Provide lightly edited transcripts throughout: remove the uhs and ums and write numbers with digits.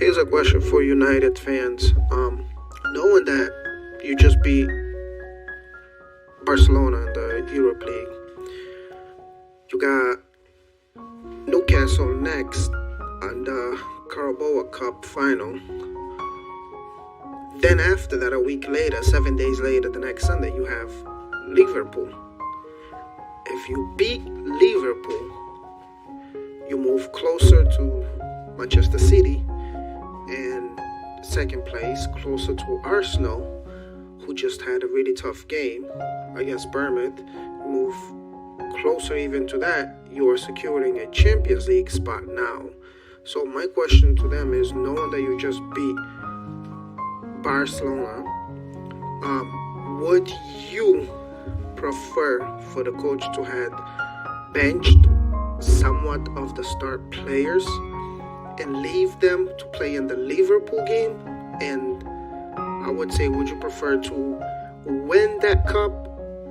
Here's a question for United fans. Knowing that you just beat Barcelona in the Europe League, you got Newcastle next on the Carabao Cup final. Then after that, a week later, 7 days later, the next Sunday, you have Liverpool. If you beat Liverpool, you move closer to Manchester City and second place, closer to Arsenal, who just had a really tough game against Bournemouth. You move closer even to that, you are securing a Champions League spot now. So my question to them is, knowing that you just beat Barcelona, would you prefer for the coach to have benched somewhat of the start players and leave them to play in the Liverpool game? And I would say, would you prefer to win that cup,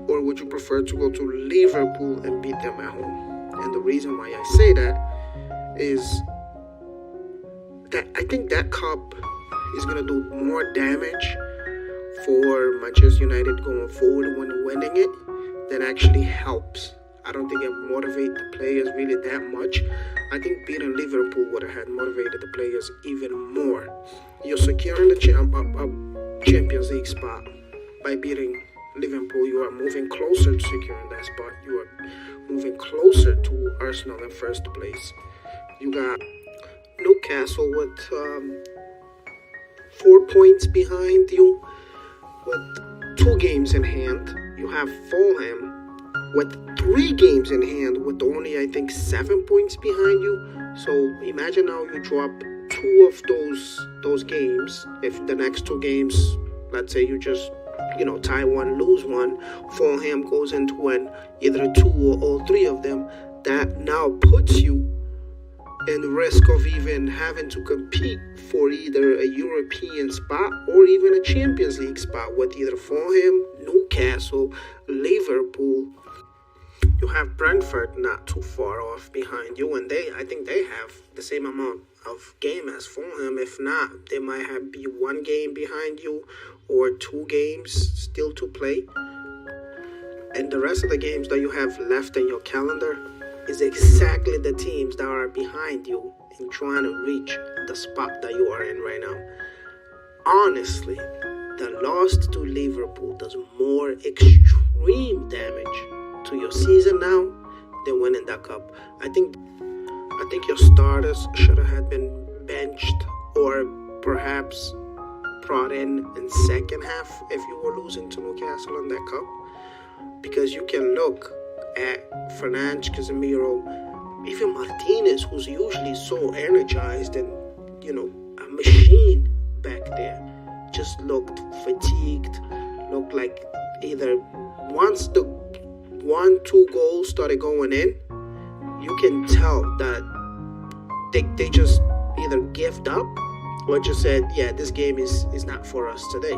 or would you prefer to go to Liverpool and beat them at home? And the reason why I say that is that I think that cup is going to do more damage for Manchester United going forward when winning it than actually helps. I don't think it motivates the players really that much. I think beating Liverpool would have motivated the players even more. You're securing the Champions League spot by beating Liverpool. You are moving closer to securing that spot. You are moving closer to Arsenal in first place. You got Newcastle with 4 points behind you with 2 games in hand. You have Fulham with 3 games in hand with only, I think, 7 points behind you. So imagine now you drop 2 of those games. If the next 2 games, let's say you just tie one, lose one, Fulham goes into win either 2 or all 3 of them, that now puts you in risk of even having to compete for either a European spot or even a Champions League spot with either Fulham, Newcastle, Liverpool. You have Brentford not too far off behind you, and I think they have the same amount of game as Fulham. If not, they might be 1 game behind you or 2 games still to play. And the rest of the games that you have left in your calendar is exactly the teams that are behind you in trying to reach the spot that you are in right now. Honestly, the loss to Liverpool does more extreme damage to your season now than winning that cup. I think your starters should have been benched or perhaps brought in second half if you were losing to Newcastle in that cup, because you can look at Fernandes, Casemiro, even Martinez, who's usually so energized and a machine back there, just looked fatigued. Looked like either once the 1-2 goals started going in, you can tell that they just either gave up or just said, yeah, this game is not for us today.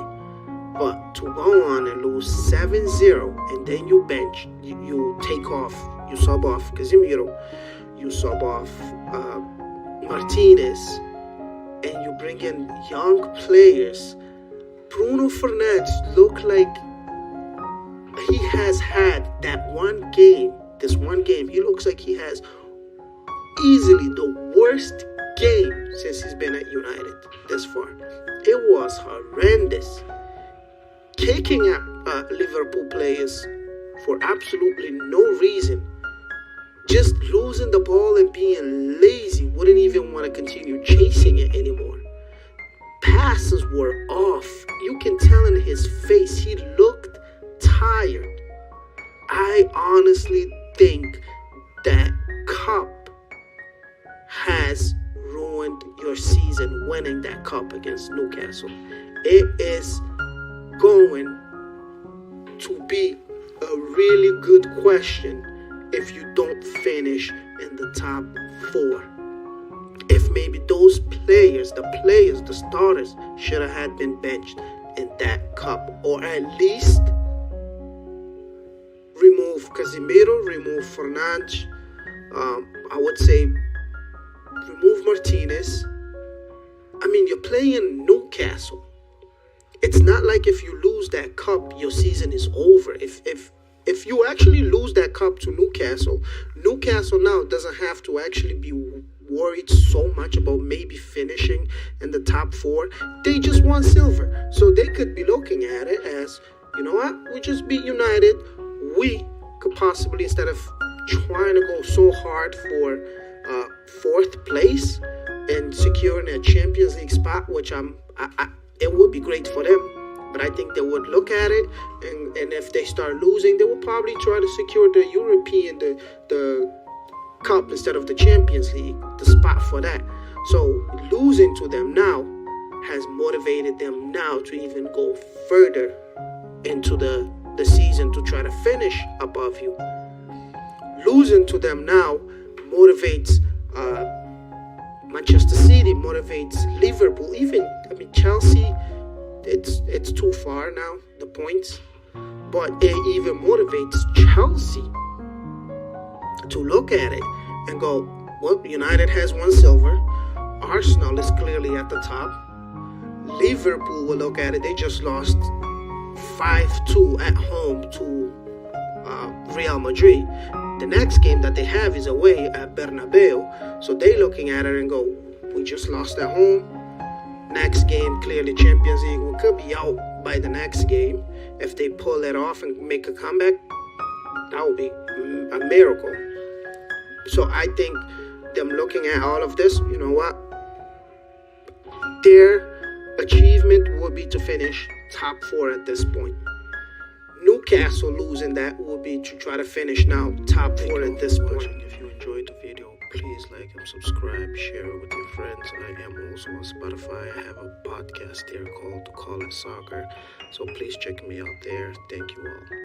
But to go on and lose 7-0 and then you bench, you take off, you sub off Casemiro, you sub off Martinez, and you bring in young players. Bruno Fernandes looked like he has had that one game. This one game, he looks like he has easily the worst game since he's been at United this far. It was horrendous. Kicking at Liverpool players for absolutely no reason. Just losing the ball and being lazy. Wouldn't even want to continue chasing it anymore. Passes were off. You can tell in his face he looked tired. I honestly think that cup has ruined your season, winning that cup against Newcastle. It is going to be a really good question if you don't finish in the top 4. If maybe those players, the starters, should have had been benched in that cup, or at least remove Casemiro, remove Fernandes. I would say remove Martinez, I mean, you're playing Newcastle. It's not like if you lose that cup, your season is over. If you actually lose that cup to Newcastle, Newcastle now doesn't have to actually be worried so much about maybe finishing in the top four. They just won silver. So they could be looking at it as, you know what, we just beat United. We could possibly, instead of trying to go so hard for fourth place and securing a Champions League spot, which it would be great for them. But I think they would look at it, and if they start losing, they will probably try to secure the European, the Cup instead of the Champions League, the spot for that. So losing to them now has motivated them now to even go further into the season to try to finish above you. Losing to them now motivates Manchester City, motivates Liverpool, even Chelsea. It's too far now, the points, but it even motivates Chelsea to look at it and go, well, United has won silver, Arsenal is clearly at the top, Liverpool will look at it, they just lost 5-2 at home to Real Madrid. The next game that they have is away at Bernabeu, so they looking at it and go, we just lost at home. Next game, clearly Champions League, we could be out by the next game. If they pull it off and make a comeback, that would be a miracle. So I think them looking at all of this, you know what? Their achievement would be to finish top four at this point. Newcastle losing that would be to try to finish now top four at this point. If you enjoyed the video, please like and subscribe, share it with your friends. I am also on Spotify. I have a podcast there called Call It Soccer. So please check me out there. Thank you all.